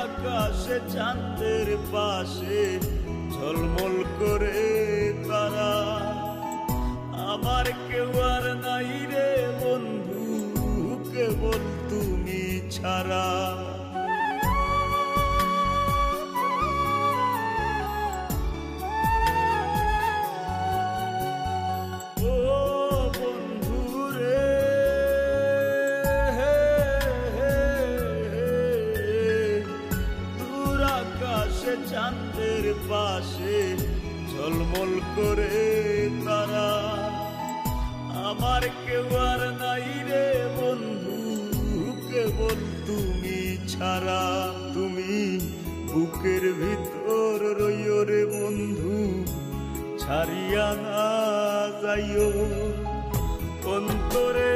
আকাশে চাঁদের পাশে ঝলমল করে তারা, আমার কেউ আর নাই রে বন্ধু, কেবল তুমি ছাড়া। চাঁদের পাশে ঝলমল করে তারা, আমার কেউ আর নাই রে বন্ধু, কেবল তুমি ছাড়া। তুমি বুকের ভিতর রইও রে বন্ধু, ছাড়িয়া না যাইও, অন্তরে